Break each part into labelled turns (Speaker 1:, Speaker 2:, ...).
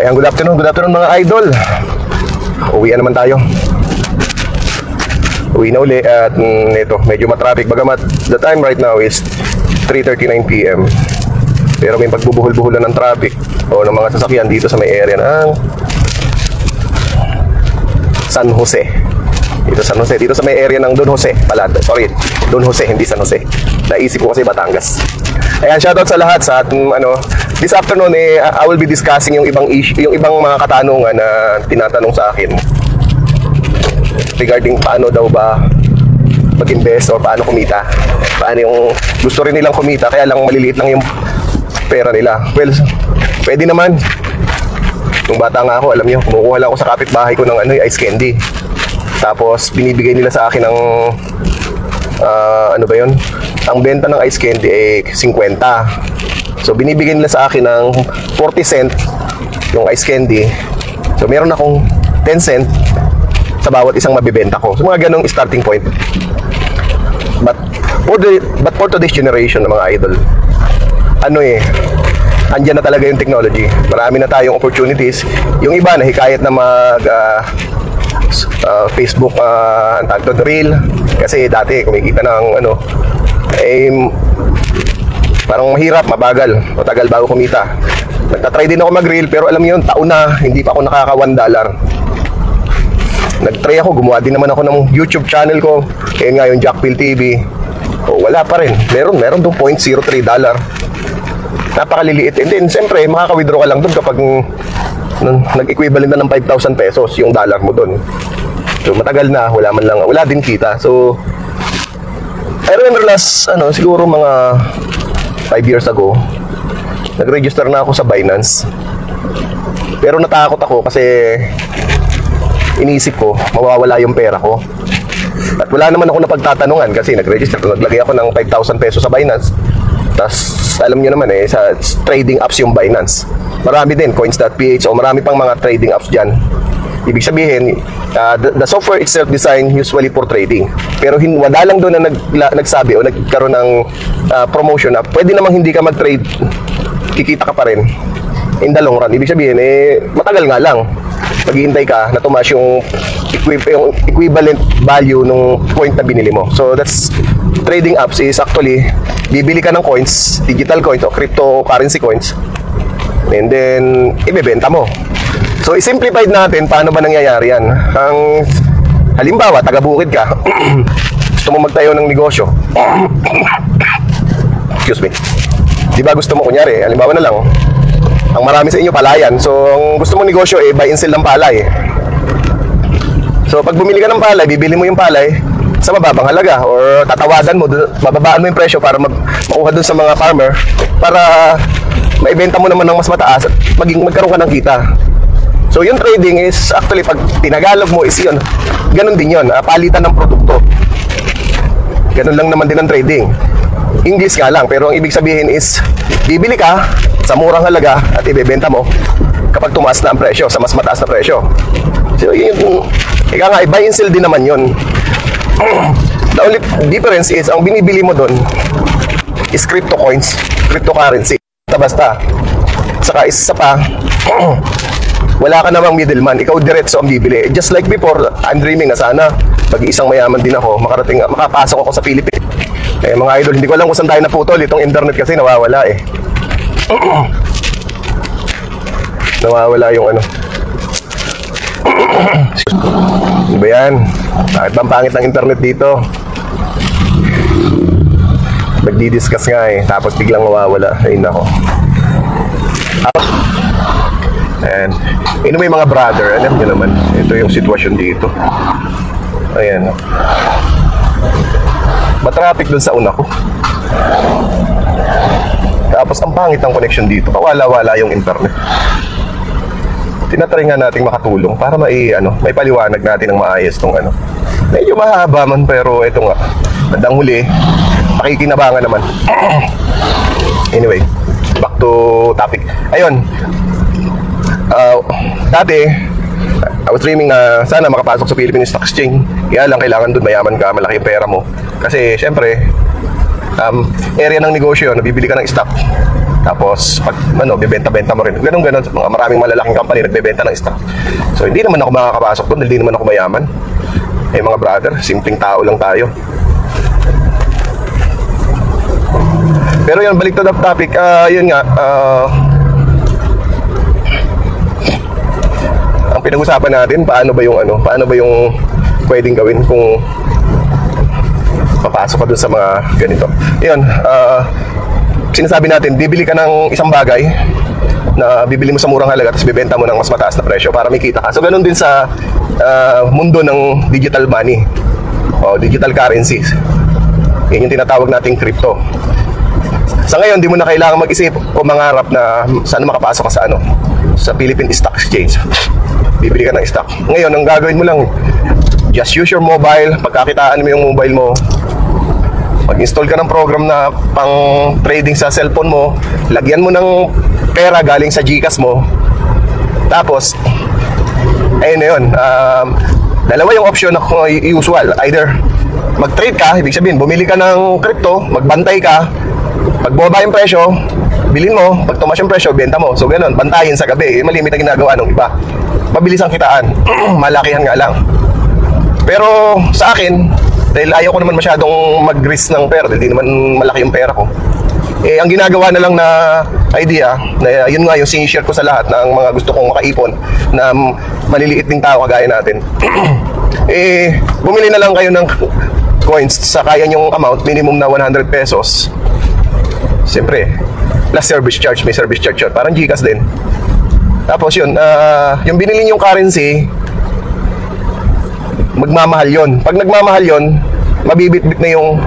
Speaker 1: Ayan, good afternoon mga idol. Uwian naman tayo. Uwi na uli at ito, medyo matraffic. Bagamat the time right now is 3:39 PM. Pero may pagbubuhol-buhulan ng traffic o ng mga sasakyan dito sa may area ng San Jose. Dito San Jose, dito sa may area ng Don Jose pala. Sorry, Don Jose, hindi San Jose. Naisip ko kasi Batangas. Ayan, shoutout sa lahat sa ating this afternoon I will be discussing yung ibang issue, yung ibang mga katanungan na tinatanong sa akin regarding paano daw ba mag-invest or paano kumita. Paano yung gusto rin nilang kumita kaya lang maliliit lang yung pera nila. Well, pwede naman. Nung bata nga ako, alam niyo, kumukuha lang ako sa kapitbahay ko ng ice candy. Tapos binibigay nila sa akin ng ano ba yun? Ang benta ng ice candy ay 50. So binibigay nila sa akin ng 40 cent yung ice candy. So meron akong 10 cent sa bawat isang mabibenta ko. So mga ganong starting point. But for today's generation ng mga idol, andyan na talaga yung technology. Marami na tayong opportunities. Yung iba na hikayat na mag Facebook reel. Kasi dati kumikita ng parang mahirap, mabagal, matagal bago kumita. Nagtatry din ako mag-reel pero alam niyo yun, taon na hindi pa ako nakaka $1. Nag-try ako, gumawa din naman ako ng YouTube channel ko. Kaya nga yung Jackpill TV. Wala pa rin. Meron doon $0.03. Napakaliliit. And then, siyempre, makaka-withdraw ka lang doon kapag nag-equivalent na ng 5,000 pesos yung dollar mo doon. So, matagal na. Wala din kita. So, I remember last, siguro mga 5 years ago, nag-register na ako sa Binance. Pero natakot ako kasi inisip ko, mawawala yung pera ko. At wala naman ako napagtatanungan kasi nag-register. Naglagay ako ng 5,000 pesos sa Binance. Tapos, alam nyo naman sa trading apps yung Binance. Marami din, coins.ph o marami pang mga trading apps dyan. Ibig sabihin, the software itself designed usually for trading. Pero wala lang doon na nagsabi o nagkaroon ng promotion na pwede namang hindi ka mag-trade, kikita ka pa rin in the long run. Ibig sabihin, matagal nga lang. Maghihintay ka na tumaas yung equivalent value ng point na binili mo. So that's trading apps is actually bibili ka ng coins, digital coins o cryptocurrency coins, and then ibebenta mo. So i-simplified natin paano ba nangyayari yan. Ang halimbawa, taga-bukid ka, gusto mo magtayo ng negosyo. Excuse me. Di ba gusto mo, kunyari, halimbawa na lang, ang marami sa inyo palayan. So, ang gusto mong negosyo buy and sell ng palay. So, pag bumili ka ng palay, bibili mo yung palay sa mababang halaga or tatawadan mo, bababaan mo yung presyo para makuha dun sa mga farmer para maibenta mo naman ng mas mataas at magkaroon ka ng kita. So, yung trading is actually, pag tinagalog mo is yun. Ganun din yun, palitan ng produkto. Ganun lang naman din ang trading. English nga lang, pero ang ibig sabihin is bibili ka sa murang halaga at ibebenta mo kapag tumaas na ang presyo sa mas mataas na presyo. So yung buy and sell din naman yun. The only difference is ang binibili mo doon is crypto coins, cryptocurrency. Basta. Saka isa pa, wala ka namang middleman, ikaw diretso ang bibili. Just like before, I'm dreaming na sana pag-iisang mayaman din ako, makapasok ako sa Philippines. Mga idol, hindi ko alam kung saan tayo naputol. Itong internet kasi nawawala nawawala yung ano ba yan? Bakit bang pangit ng internet dito? Nagdi-discuss nga tapos biglang mawawala. Ayun ako. And anyway mga brother, alam nyo naman, ito yung sitwasyon dito. Ayan. Matraffic dun sa una ko. Tapos ang pangit ng connection dito, wala-wala yung internet. Tinatry nga nating makatulong para may paliwanag natin ng maayos tong Medyo mahaba man pero ito nga, bandang huli, pakikinabangan naman. Anyway, back to topic. Ayun. Dati, I was dreaming na sana makapasok sa Philippine Stock Exchange. Kaya lang kailangan dun mayaman ka, malaki yung pera mo. Kasi syempre, area ng negosyo, nabibili ka ng stock. Tapos pag bebenta-benta mo rin. Ganun, mga maraming malalaking company nagbebenta ng stock. So hindi naman ako makakapasok doon, hindi naman ako mayaman. Mga brother, simpleng tao lang tayo. Pero yun, balik to the topic. Yun nga, ang pinag-usapan natin, paano ba yung pwedeng gawin kung papasok ka dun sa mga ganito. Yun, sinasabi natin, bibili ka ng isang bagay na bibili mo sa murang halaga tapos bibenta mo ng mas mataas na presyo para may kita ka. So ganun din sa mundo ng digital money o digital currencies. Yan yung tinatawag nating crypto. Sa ngayon, di mo na kailangan mag-isip o mangarap na sana makapasok ka sa Philippine Stock Exchange. Bibili ka ng stock. Ngayon, ang gagawin mo lang, just use your mobile. Pagkakitaan mo yung mobile mo, mag-install ka ng program na pang trading sa cellphone mo, lagyan mo ng pera galing sa GCash mo, tapos ayun na yun. Dalawa yung option na usual. Either mag-trade ka, ibig sabihin bumili ka ng crypto, magbantay ka, pag bumaba yung presyo, bilhin mo, pag tumaas yung presyo, benta mo. So ganun, bantayin sa gabi. Malimit ang ginagawa ng iba. Mabilis ang kitaan, malakihan nga lang. Pero sa akin, dahil ayaw ko naman masyadong mag-risk ng pera, dahil di naman malaki yung pera ko, ang ginagawa na lang na idea, na yun nga yung sinishare ko sa lahat ng mga gusto kong makaipon na maliliit ding tao kagaya natin. Bumili na lang kayo ng coins sa kaya nyong amount, minimum na 100 pesos. Siyempre, plus service charge, may service charge yun, parang GCash din. Tapos yun, yung binili nyong currency, magmamahal yon. Pag nagmamahal yon, mabibit-bit na yung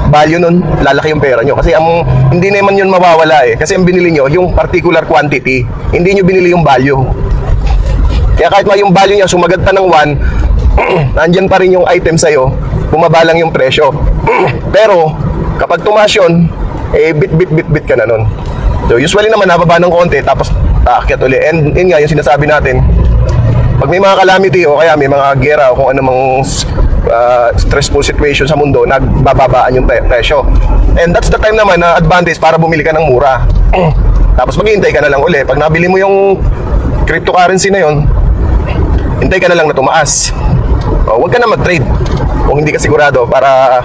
Speaker 1: value nun, lalaki yung pera nyo. Kasi hindi naman yun mawawala eh. Kasi ang binili nyo, yung particular quantity, hindi nyo binili yung value. Kaya kahit yung value niya sumagat pa ng 1, nandyan pa rin yung item sa'yo, bumaba lang yung presyo. Pero, kapag tumaas yun, bit ka na nun. So usually naman, nababa ng konti, tapos aakyat uli. And yun nga, yung sinasabi natin, pag may mga calamity o kaya may mga gera o kung anumang stressful situation sa mundo, nagbababaan yung presyo. And that's the time naman na advantage para bumili ka ng mura. Tapos maghihintay ka na lang uli. Pag nabili mo yung cryptocurrency na yun, hintay ka na lang na tumaas. Huwag ka na mag-trade kung hindi ka sigurado para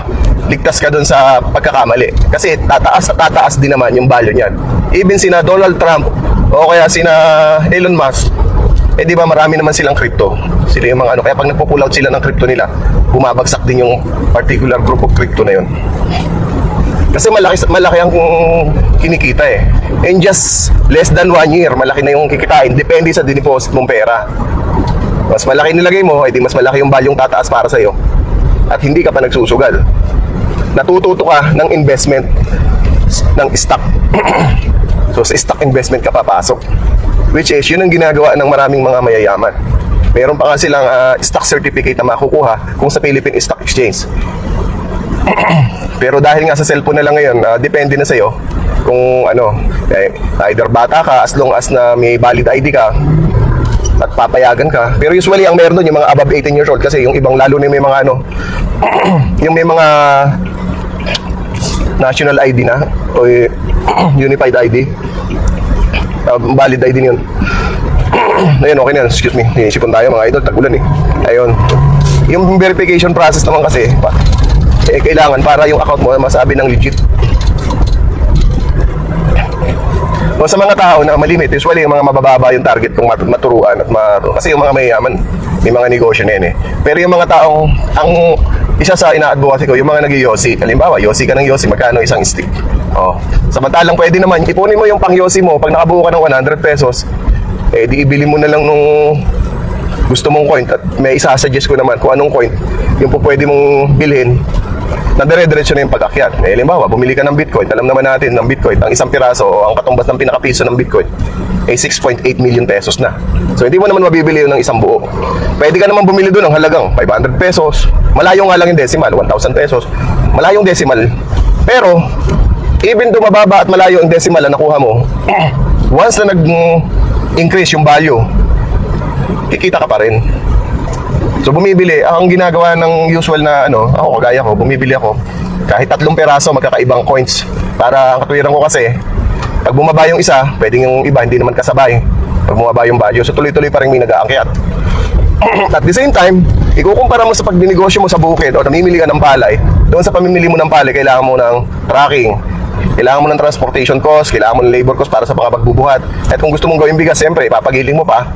Speaker 1: ligtas ka dun sa pagkakamali. Kasi tataas din naman yung value niyan. Even sina Donald Trump o kaya sina Elon Musk, di ba marami naman silang crypto. Sila yung mga kaya pag nagpo-pull out sila ng crypto nila, bumabagsak din yung particular group of crypto na yun. Kasi malaki ang kinikita eh. In just less than 1 year, malaki na yung kikitain. Depende sa dineposit mong pera. Mas malaki nilagay mo, di mas malaki yung valueng tataas para sa'yo. At hindi ka pa nagsusugal. Natututo ka ng investment ng stock. So sa stock investment ka papasok. Which is, yun ang ginagawa ng maraming mga mayayaman. Meron pa nga silang stock certificate na makukuha kung sa Philippine Stock Exchange. Pero dahil nga sa cellphone na lang ngayon, depende na sa'yo kung either bata ka, as long as na may valid ID ka at papayagan ka. Pero usually ang meron doon yung mga above 18 years old, kasi yung ibang lalo na may mga yung may mga national ID na o unified ID, valid ID yun. Ayun, okay na yan. Excuse me, iisipon tayo mga idol, tag-ulan eh. Ayun, yung verification process naman kasi kailangan para yung account mo masabi ng legit. O sa mga tao na malimit, usually yung mga mabababa yung target kung maturuan at kasi yung mga mayayaman, may mga negosyo na yun eh. Pero yung mga taong, ang isa sa ina-advocacy ko, yung mga nag-yosi. Halimbawa, yosi ka ng yosi, magkano isang stick? Samantalang pwede naman, ipunin mo yung pang-yosi mo, pag nakabuo ka ng 100 pesos, di ibili mo na lang nung gusto mong coin. At may isa-suggest ko naman kung anong coin yung po pwede mong bilhin na dire-diretso na yung pag-akyat. Halimbawa, bumili ka ng Bitcoin. Alam naman natin ng Bitcoin, ang isang piraso o ang katumbas ng pinakapiso ng Bitcoin 6.8 million pesos na. So hindi mo naman mabibili yun ng isang buo. Pwede ka naman bumili doon ng halagang 500 pesos. Malayo nga lang yung decimal, 1,000 pesos. Malayong decimal. Pero even dumababa at malayo ang decimal na nakuha mo, once na nag-increase yung value, kikita ka pa rin. So bumibili, ang ginagawa ng usual na ako kagaya ko, bumibili ako kahit 3 peraso magkakaibang coins. Para ang katwiran ko kasi, Pag bumaba yung isa, pwedeng yung iba hindi naman kasabay. Pag bumaba yung value, so tuloy-tuloy pa rin may nag-aakyat. At the same time, ikukumpara mo sa pagdinegosyo mo sa bukid o namimili ka ng palay, doon sa pamimili mo ng palay, kailangan mo ng tracking, kailangan mo ng transportation cost, kailangan mo ng labor cost para sa mga pagbubuhat. At kung gusto mong gawing bigas, siyempre, ipapagiling mo pa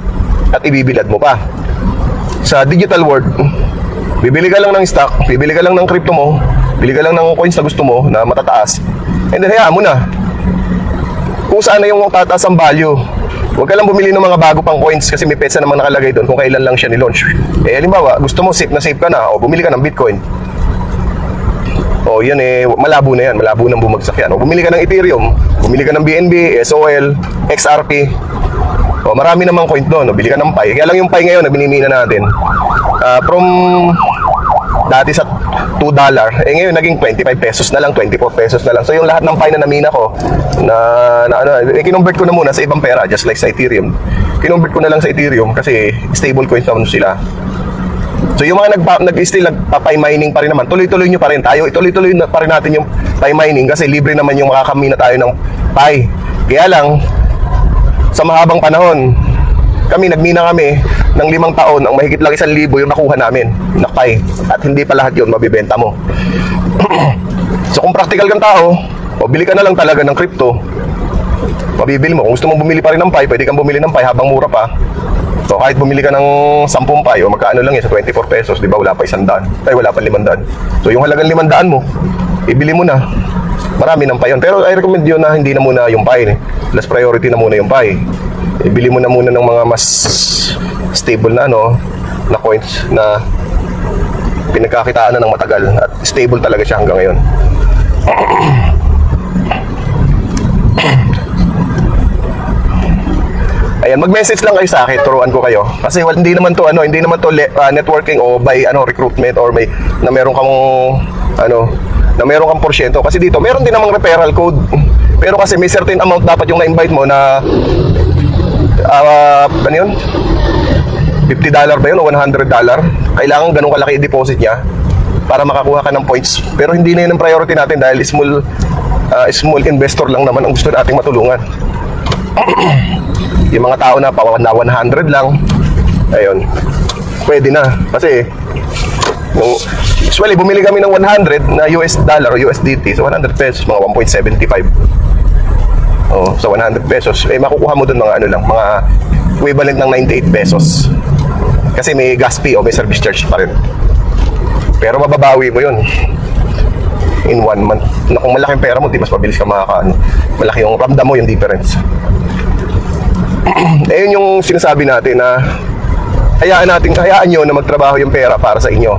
Speaker 1: at ibibilad mo pa. Sa digital world, bibili ka lang ng stock, bibili ka lang ng crypto mo, bili ka lang ng coins na gusto mo na matataas, and then hayaan mo na kung saan na yung tataas ang value. Huwag ka lang bumili ng mga bago pang coins kasi may petsa naman nakalagay doon kung kailan lang siya ni-launch. Halimbawa, gusto mo safe na safe ka na, o bumili ka ng Bitcoin. O yan malabo na yan, malabo nang bumagsak yan. O bumili ka ng Ethereum, bumili ka ng BNB, SOL, XRP. O marami namang coin doon, o bili ka ng Pi. Kaya lang yung Pi ngayon na binimina natin, from dati sa $2, ngayon naging 25 pesos na lang, 24 pesos na lang. So yung lahat ng Pi na namina ko, kinonvert ko na muna sa ibang pera, just like sa Ethereum. Kinonvert ko na lang sa Ethereum kasi stable coins naman sila. So yung mga nag-still nagpa-Pi mining pa rin naman, tuloy-tuloy nyo pa rin tayo. Ituloy-tuloy pa rin natin yung Pi mining kasi libre naman yung makakamina tayo ng Pi. Kaya lang, sa mahabang panahon, nagmina kami ng 5 taon, ang mahigit lang 1,000 yung nakuha namin na Pi. At hindi pa lahat yun mabibenta mo. So kung practical kang tao, o bili ka na lang talaga ng crypto, mabibili mo. Kung gusto mong bumili pa rin ng Pi, pwede kang bumili ng Pi habang mura pa. So kahit bumili ka ng 10 Pi, o magkaano lang yan sa 24 pesos, di ba wala pa 100, ay wala pa 500. So yung halagang 500 mo, ibili mo na. Marami ng Pi yun. Pero I recommend yun na hindi na muna yung Pi. Last priority na muna yung Pi. Ibili mo na muna ng mga mas stable na na coins na pinagkakitaan na ng matagal at stable talaga siya hanggang ngayon. Ayan, mag-message lang kayo sa akin, turuan ko kayo. Kasi hindi naman to networking o by recruitment or may na meron kang na meron kang porsyento. Kasi dito meron din namang referral code. Pero kasi may certain amount dapat yung na-invite mo na ano yun? $50 ba yun o $100? Kailangan ganun kalaki i-deposit niya para makakuha ka ng points. Pero hindi na yun ang priority natin dahil small investor lang naman ang gusto nating matulungan. Yung mga tao na 100 lang, ayun, pwede na. Kasi usually bumili kami ng 100 na US dollar o USDT, so 100 pesos, mga 1.75. So 100 pesos, makukuha mo dun mga mga equivalent ng 98 pesos. Kasi may gas fee o may service charge pa rin. Pero mababawi mo yun in 1 month. Kung malaking pera mo, di mas mabilis ka malaki yung ramdam mo yung difference. Ayun yung sinasabi natin na hayaan nyo na magtrabaho yung pera para sa inyo.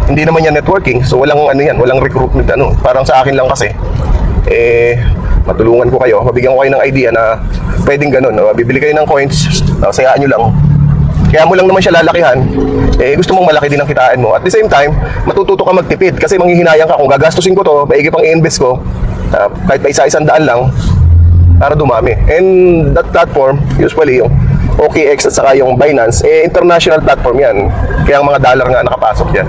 Speaker 1: Hindi naman yan networking, so walang walang recruitment Parang sa akin lang kasi matulungan ko kayo, mabigyan ko kayo ng idea na pwedeng ganun, bibili kayo ng coins, sayaan nyo lang. Kaya mo lang naman siya lalakihan, gusto mong malaki din ang kitaan mo. At the same time, matututo ka magtipid kasi manghihinayang ka kung gagastusin ko to, maigi pang i-invest ko, kahit pa isa-100 lang para dumami. And that platform, usually yung OKX at saka yung Binance, international platform yan. Kaya ang mga dollar nga nakapasok yan.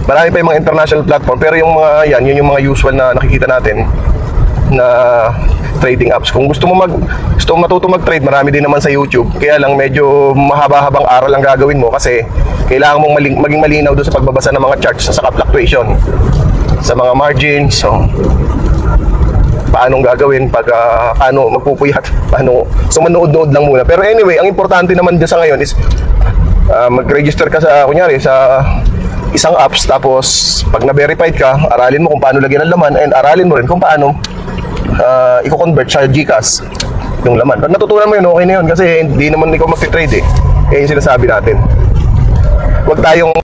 Speaker 1: Marami pa yung mga international platform, pero yung mga yun yung mga usual na nakikita natin na trading apps. Kung gusto mo matuto mag-trade, marami din naman sa YouTube. Kaya lang medyo mahaba-habang aral ang gagawin mo kasi kailangan mong maging malinaw doon sa pagbabasa ng mga charts sa fluctuation, sa mga margins. So paanong gagawin pag paano magpupuyat, so manood-nood lang muna. Pero anyway, ang importante naman dyan sa ngayon is mag-register ka kunyari sa isang apps, tapos pag na-verified ka, aralin mo kung paano lagyan ng laman, and aralin mo rin kung paano i-convert sa GCash yung laman. Pag natutunan mo yun, okay na yun kasi hindi naman ikaw mag-trade yung sinasabi natin. Huwag tayong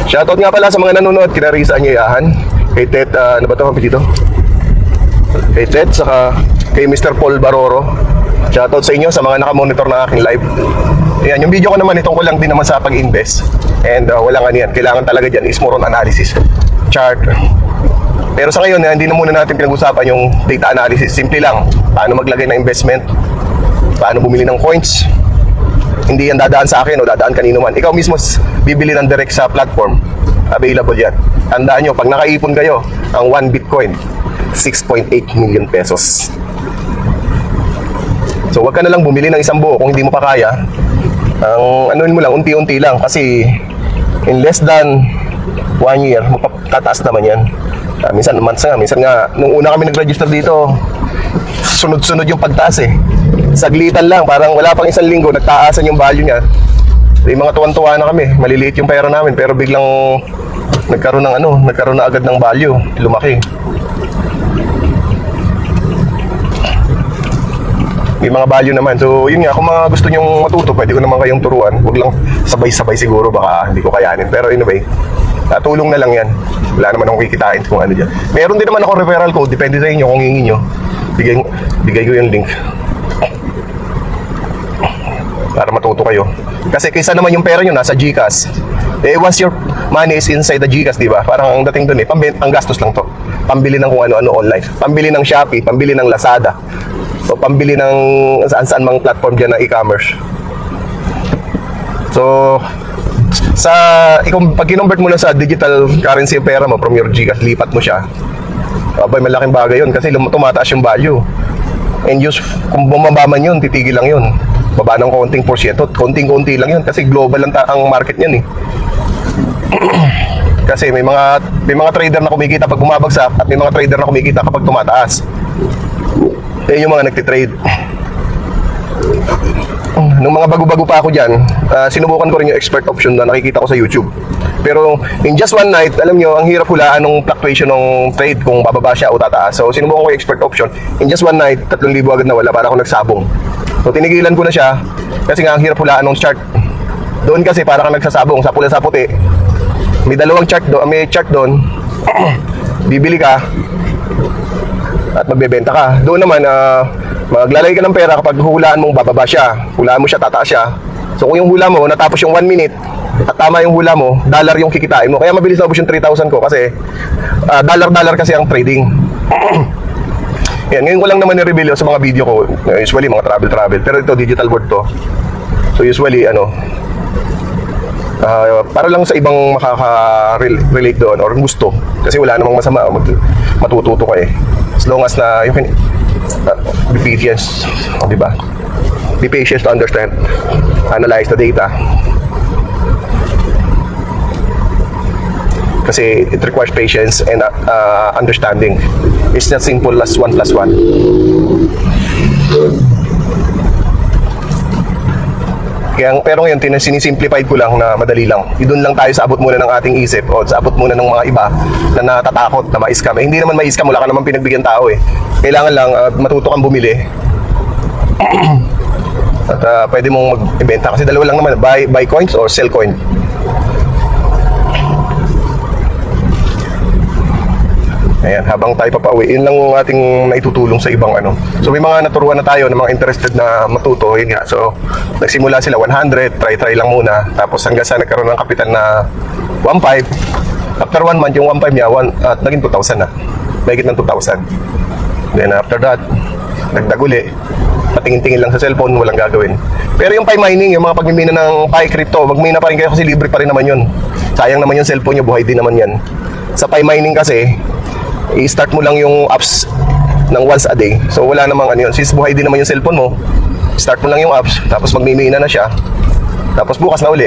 Speaker 1: shoutout nga pala sa mga nanonood, kina Risa Anyayahan, kay Ted, ano ba ito dito? Kay Ted, saka kay Mr. Paul Baroro. Shoutout sa inyo sa mga nakamonitor na aking live. Ayan, yung video ko naman, itong ko lang din naman sa pag-invest. And walang yan, kailangan talaga dyan is more on analysis, chart. Pero sa ngayon, hindi na muna natin pinag-usapan yung data analysis. Simple lang, paano maglagay ng investment, paano bumili ng coins, Hindi yan dadaan sa akin o dadaan kanino man. Ikaw mismo bibili ng direct sa platform. Available yan. Tandaan nyo, pag nakaipon kayo, ang 1 Bitcoin, 6.8 million pesos. So wag ka na lang bumili ng isang buo kung hindi mo pa kaya. Ang anuin mo lang, unti-unti lang. Kasi in less than 1 year, tataas naman yan. Minsan months nga, minsan nga, nung una kami nag-register dito, sunod-sunod yung pagtaas eh. Saglitan lang, parang wala pang isang linggo, nagtaasan yung value niya. Yung mga tuwan-tuwa na kami, maliliit yung pera namin, pero biglang nagkaroon na agad ng value, lumaki. May mga value naman. So yun nga, kung mga gusto nyong matuto, pwede ko naman kayong turuan. Huwag lang sabay-sabay siguro, baka hindi ko kayanin. Pero anyway, tulong na lang yan. Wala naman akong kikitain kung ano dyan. Meron din naman ako referral code, depende sa inyo kung hihingi nyo. Bigay ko yung link para matuto kayo. Kasi kaysa naman yung pera nyo nasa GCash, once your money is inside the GCash, di ba? Parang ang dating dun ang gastos lang to. Pambili ng kung ano-ano online. Pambili ng Shopee, pambili ng Lazada. So pambili ng saan-saan mang platform dyan ng e-commerce. So pag kinonvert mo na sa digital currency yung pera mo from your GCash, lipat mo siya. Abay, malaking bagay yun kasi tumataas yung value. And kung bumaba man yun, titigil lang yun. Baba ng konting porsyento, konting-konti lang yun kasi global lang ang market niyan eh. Kasi may mga trader na kumikita pag bumabagsak at may mga trader na kumikita kapag tumataas. Yung mga nagtitrade. Nung mga bago-bago pa ako dyan, sinubukan ko rin yung expert option na nakikita ko sa YouTube. Pero in just one night, alam nyo, ang hirap hulaan ng fluctuation ng trade kung bababa siya o tataas. So sinubukan ko yung expert option. In just one night, 3,000 agad na wala para ako nagsabong. So tinigilan ko na siya kasi nga ang hirap hulaan ng chart. Doon kasi para kang nagsasabong sa pula sa puti. May dalawang chart doon, may chart doon. Bibili ka at magbebenta ka. Doon naman maglalagay ka ng pera kapag hulaan mong bababa siya. Hulaan mo siya, tataas siya. So kung yung hula mo natapos yung 1 minute at tama yung hula mo, dollar yung kikitain mo. Kaya mabilis na ubos yung 3,000 ko kasi dollar kasi ang trading. Yan, ngayon ko lang naman i-reveal sa mga video ko. Usually mga travel. Pero ito digital board to. So usually para lang sa ibang makaka-relate doon or gusto. Kasi wala namang masama, matututo ka eh. As long as na you can be patient, di ba? Be patient to understand, analyze the data. Kasi it requires patience and understanding. It's not simple as 1 + 1. Pero ngayon, sinisimplified ko lang na madali lang. Doon lang tayo sa abot muna ng ating isip o sa abot muna ng mga iba na natatakot na ma-scam. Hindi naman ma-scam, wala ka naman pinagbigyan tao eh. Kailangan lang matuto kang bumili. At pwede mong mag-ibenta kasi dalawa lang naman, buy coins or sell coin. Ayan, habang tayo papauwi, yun lang ang ating naitutulong sa ibang So may mga naturuan na tayo ng mga interested na matuto, yun nga. So nagsimula sila 100, try lang muna. Tapos hanggang sa nagkaroon ng kapital na 1.5. After 1 month, yung 1.5 niya, naging 2,000 na. Mahigit ng 2,000. Then after that, nagdag uli. Patingin-tingin lang sa cellphone, walang gagawin. Pero yung Pi mining, yung mga pagmimina ng Pi crypto, magmina pa rin kayo kasi libre pa rin naman yun. Sayang naman yung cellphone nyo, buhay din naman yan. Sa Pi mining kasi, i-start mo lang yung apps ng once a day. So wala namang yun. Since buhay din naman yung cellphone mo, start mo lang yung apps, tapos magmimina na siya. Tapos bukas na uli.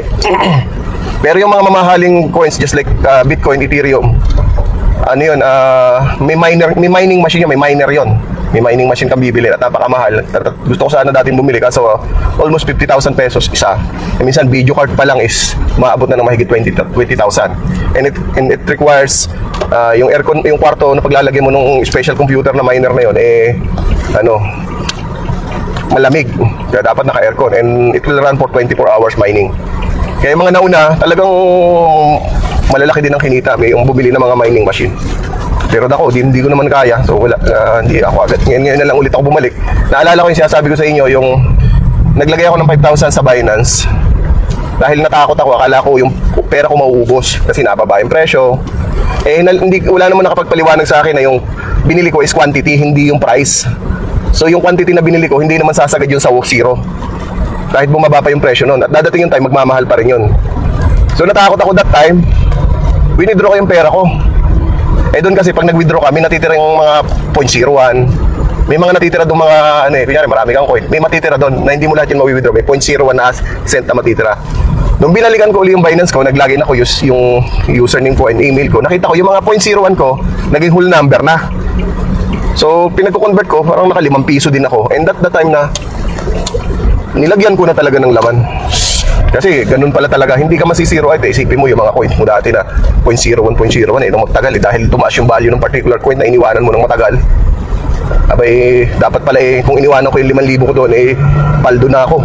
Speaker 1: Pero yung mga mamahaling coins just like Bitcoin, Ethereum, yun, may mining machine yun, may miner yun. May mining machine kang bibili at napakamahal. Gusto ko sana dating bumili kaso almost 50,000 pesos isa. E minsan video card pa lang is maabot na ng mahigit 20,000. And it requires yung aircon, yung kwarto na paglalagay mo ng special computer na miner na yun malamig. Kaya dapat naka-aircon and it will run for 24 hours mining. Kaya yung mga nauna, talagang malalaki din ang kinita yung bumili ng mga mining machine. Pero ako, hindi ko naman kaya. So wala, hindi ako agad. Ngayon na lang ulit ako bumalik. Naalala ko yung sinasabi ko sa inyo, yung naglagay ako ng 5,000 sa Binance. Dahil natakot ako, akala ko yung pera ko mauubos kasi nababa yung presyo. Wala naman nakapagpaliwanag sa akin na yung binili ko is quantity, hindi yung price. So yung quantity na binili ko, hindi naman sasagad yun sa walk zero. Kahit bumaba pa yung presyo nun. At dadating yung time, magmamahal pa rin yun. So natakot ako that time. Winidraw ko yung pera ko. Eh doon kasi pag nag-withdraw kami, natitira yung mga 0.01. May mga natitira doon mga, kunyari marami kang coin. May matitira doon na hindi mo lahat yung mawi-withdraw. May 0.01 na cent na matitira. Nung binalikan ko uli yung Binance ko, nag-login ako yung username ko and email ko. Nakita ko yung mga 0.01 ko, naging whole number na. So pinagko-convert ko, parang naka 5 piso din ako. And at the time na nilagyan ko na talaga ng laman. Kasi ganun pala talaga, hindi ka masisiro. Isipin mo yung mga coins mo dati na 0.01, 0.01 nung magtagal dahil tumaas yung value ng particular coin na iniwanan mo ng matagal. Abay, dapat pala kung iniwanan ko yung 5,000 ko doon, paldo na ako.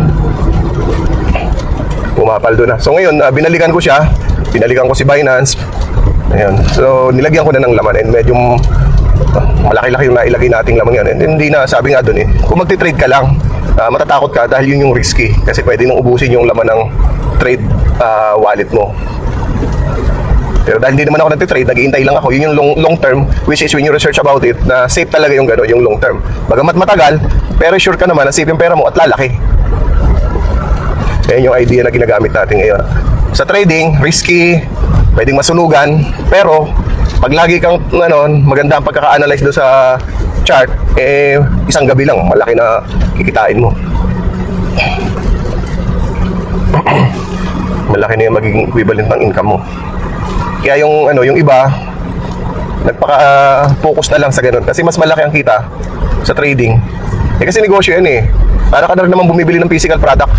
Speaker 1: Pumapaldo na. So ngayon, binalikan ko siya. Binalikan ko si Binance. Ayan. So nilagyan ko na ng laman and medyo malaki-laki yung nailagay nating laman yan. And hindi na, sabi nga doon kung magti-trade ka lang, matatakot ka dahil yun yung risky. Kasi pwede nang ubusin yung laman ng trade wallet mo. Pero dahil hindi naman ako nagtitrade, nag-iintay lang ako. Yun yung long term, which is when you research about it, na safe talaga yung gano'n, yung long term. Bagamat matagal, pero sure ka naman na safe yung pera mo at lalaki. Ayan yung idea na ginagamit natin ngayon. Sa trading, risky, pwedeng masunugan, pero pag lagi kang maganda ang pagkaka-analyze doon sa chart, isang gabi lang, malaki na kikitain mo. Malaki na yung magiging equivalent ng income mo. Kaya yung iba, nagpaka-focus na lang sa ganun. Kasi mas malaki ang kita sa trading. Kasi negosyo yan Para ka na rin naman bumibili ng physical product.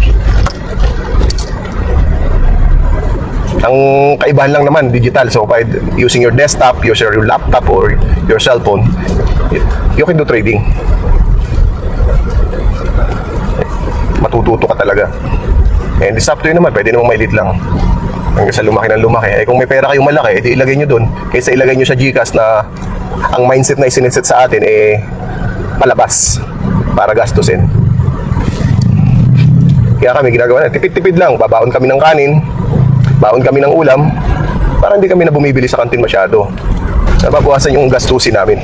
Speaker 1: Ang kaibahan lang naman, digital. So, by using your desktop, your laptop, or your cell phone, you can do trading. Matututo ka talaga. And it's up to you naman, pwede namang mailit lang. Hanggang sa lumaki ng lumaki. Kung may pera kayong malaki, edi ilagay nyo doon. Kaysa ilagay nyo sa GCash na ang mindset na isiniset sa atin, palabas para gastusin. Kaya kami ginagawa na, tipid-tipid lang. Babaon kami ng kanin, baon kami ng ulam, para hindi kami na bumibili sa kantin masyado. Nababawasan yung gastusin namin.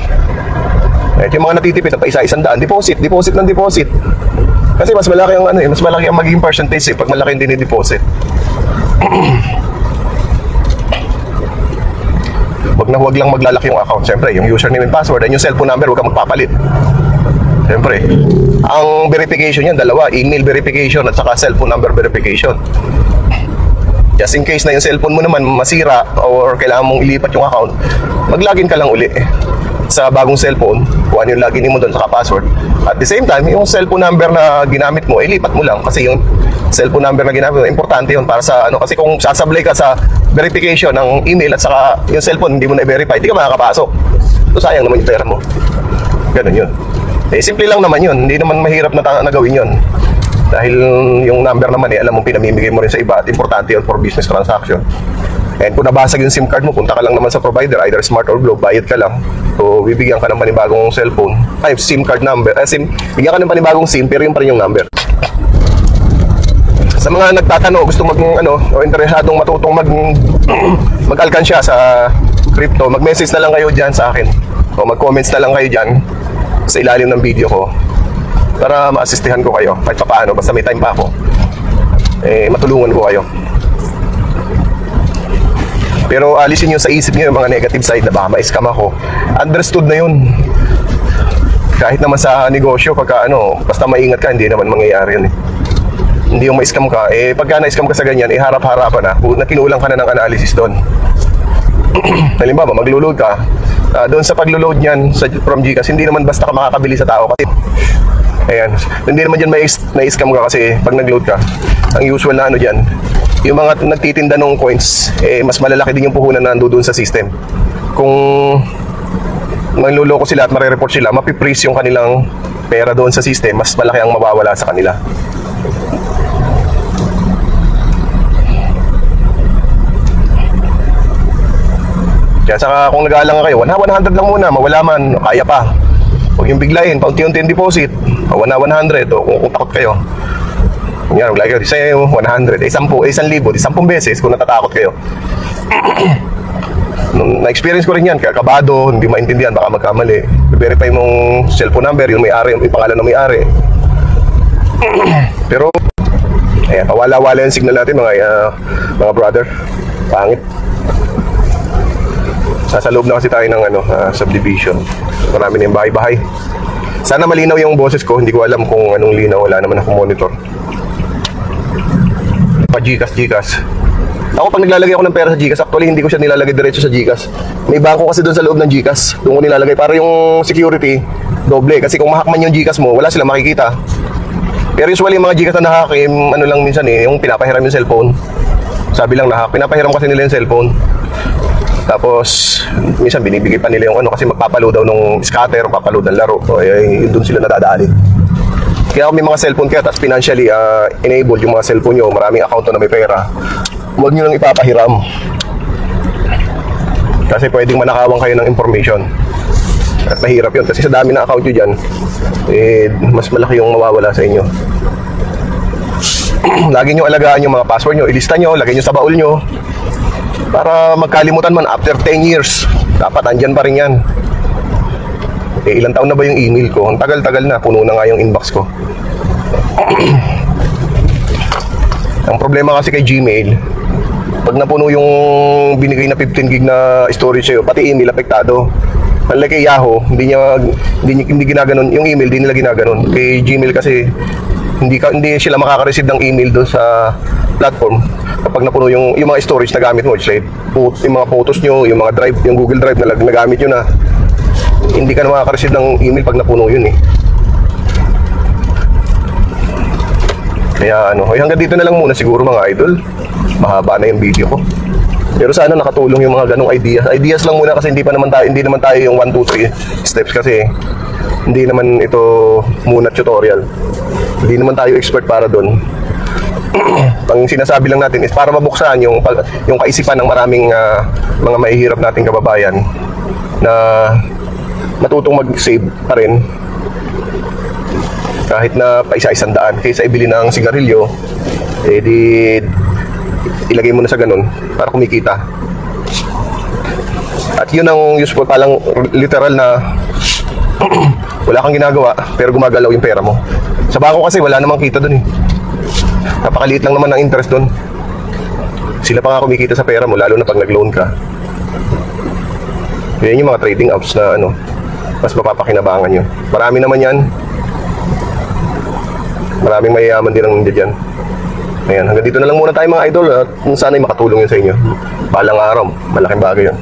Speaker 1: Yung mga natitipid na pa isa-100, deposit ng deposit. Kasi mas malaki ang mas malaki ang magiging percentage pag malaki yung dinideposit. Wag lang maglalaki yung account. Siyempre, yung username and password and yung cellphone number, huwag kang magpapalit. Siyempre, ang verification yan, dalawa, email verification at saka cellphone number verification. Just in case na yung cellphone mo naman masira or kailangan mong ilipat yung account, mag-login ka lang uli sa bagong cellphone, kung ano yung login mo doon saka password. At the same time, yung cellphone number na ginamit mo, lipat mo lang kasi yung cellphone number na ginamit mo, importante yun para sa kasi kung sasablay ka sa verification ng email at saka yung cellphone hindi mo na-verify, hindi ka makakapasok. So sayang naman yung pera mo. Ganun yun. Simple lang naman yun, hindi naman mahirap na gawin yun. Dahil yung number naman alam mong pinamimigay mo rin sa iba at importante yun for business transaction. And kung nabasag yung SIM card mo, punta ka lang naman sa provider, either Smart or Globe, bayad ka lang. So bibigyan ka ng panibagong cellphone, SIM card number, bigyan ka ng panibagong SIM pero yung pa rin yung number. Sa mga nagtatanong, gusto o interesadong matutong mag-alkansya sa crypto, mag-message na lang kayo dyan sa akin. O mag-comments na lang kayo dyan sa ilalim ng video ko para ma-assistihan ko kayo kahit pa paano, basta may time pa ako, matulungan ko kayo. Pero alisin nyo sa isip nyo yung mga negative side na baka ma-scam ako. Understood na yun. Kahit naman sa negosyo, pagka basta maingat ka, hindi naman mangyayari yun Hindi yung ma-scam ka, pagka na-scam ka sa ganyan, harap-harapan na kinulang ka na ng analysis doon. Halimbawa, maglo-load ka, doon sa paglo-load niyan from GCash, hindi naman basta ka makakabili sa tao kasi ayan, hindi naman dyan may scam ka kasi pag nag-load ka, ang usual na dyan, yung mga nagtitinda ng coins, mas malalaki din yung puhunan na nandoon sa system. Kung manluloko sila at mare-report sila, mapiprease yung kanilang pera doon sa system, mas malaki ang mawawala sa kanila. Kaya saka kung nag-aalala kayo, 100 lang muna, mawala man, kaya pa. Huwag yung biglayin, paunti-unti yung deposit. 100, o kung takot kayo. Yan, maglagay kayo, isa 100, 10, 10 beses kung natatakot kayo. Na-experience ko rin yan, kaya kabado, hindi maintindihan, baka magkamali. Verify mong cellphone number, yung may-ari, yung pangalan ng may-ari. Pero Ayan, pawala-wala yung signal natin mga brother. Pangit. Nasa loob na kasi tayo ng subdivision. Marami na yung bahay-bahay. Sana malinaw yung boses ko. Hindi ko alam kung anong linaw. Wala naman akong monitor. Pa-Gcash. Ako pag naglalagay ako ng pera sa Gcash, actually hindi ko siya nilalagay diretso sa Gcash. May bangko kasi doon sa loob ng Gcash. Doon ko nilalagay para yung security doble. Kasi kung mahakman yung Gcash mo, wala silang makikita. Pero usually yung mga Gcash na nahak, ano lang minsan yung pinapahiram yung cellphone. Sabi lang nahak, pinapahiram kasi nila yung cellphone. Tapos minsan binibigay pa nila yung kasi magpapaload daw nung scatter, magpapaload ng laro. So doon sila nadadali. Kaya kung may mga cellphone kayo, tapos financially enabled yung mga cellphone nyo, maraming account na may pera, huwag nyo lang ipapahiram. Kasi pwedeng manakawang kayo ng information. At mahirap yun. Kasi sa dami ng account nyo dyan, mas malaki yung mawawala sa inyo. Lagi nyo alagaan yung mga password nyo. Ilista nyo, lagay nyo sa baul nyo. Para magkalimutan man after 10 years. Dapat andyan pa rin yan. Ilang taon na ba yung email ko? Ang tagal-tagal na. Puno na nga yung inbox ko. Ang problema kasi kay Gmail, pag napuno yung binigay na 15 gig na storage sa'yo, pati email apektado. Unlike kay Yahoo, hindi ginaganon. Yung email, hindi nila ginaganon. Kay Gmail kasi, hindi sila makaka-receive ng email doon sa platform. Kapag napuno yung mga storage na gamit mo, like, yung mga photos nyo, yung mga drive, yung Google Drive na nagamit nyo na, hindi ka na makaka-receive ng email pag napuno yun Kaya hanggang dito na lang muna siguro mga idol. Mahaba na yung video ko. Pero sana nakatulong yung mga ganong ideas lang muna kasi hindi naman tayo yung 1, 2, 3 steps kasi hindi naman ito muna tutorial. Hindi naman tayo expert para doon. Ang sinasabi lang natin is para mabuksan yung kaisipan ng maraming mga mahihirap nating kababayan na matutong mag-save pa rin kahit na pa isa-isang daan kaysa ibili ng sigarilyo, ilagay mo na sa ganun para kumikita. At yun ang useful, palang literal na wala kang ginagawa pero gumagalaw yung pera mo. Sa bangko kasi wala namang kita dun napakaliit lang naman ang interest dun. Sila pa nga kumikita sa pera mo, lalo na pag nag-loan ka. Yan yung mga trading apps na mas mapapakinabangan yun. Marami naman yan. Maraming mayayaman din ang dyan. Ayan, hanggang dito na lang muna tayo mga idol at sana'y makatulong yun sa inyo. Balang araw, malaking bagay yun.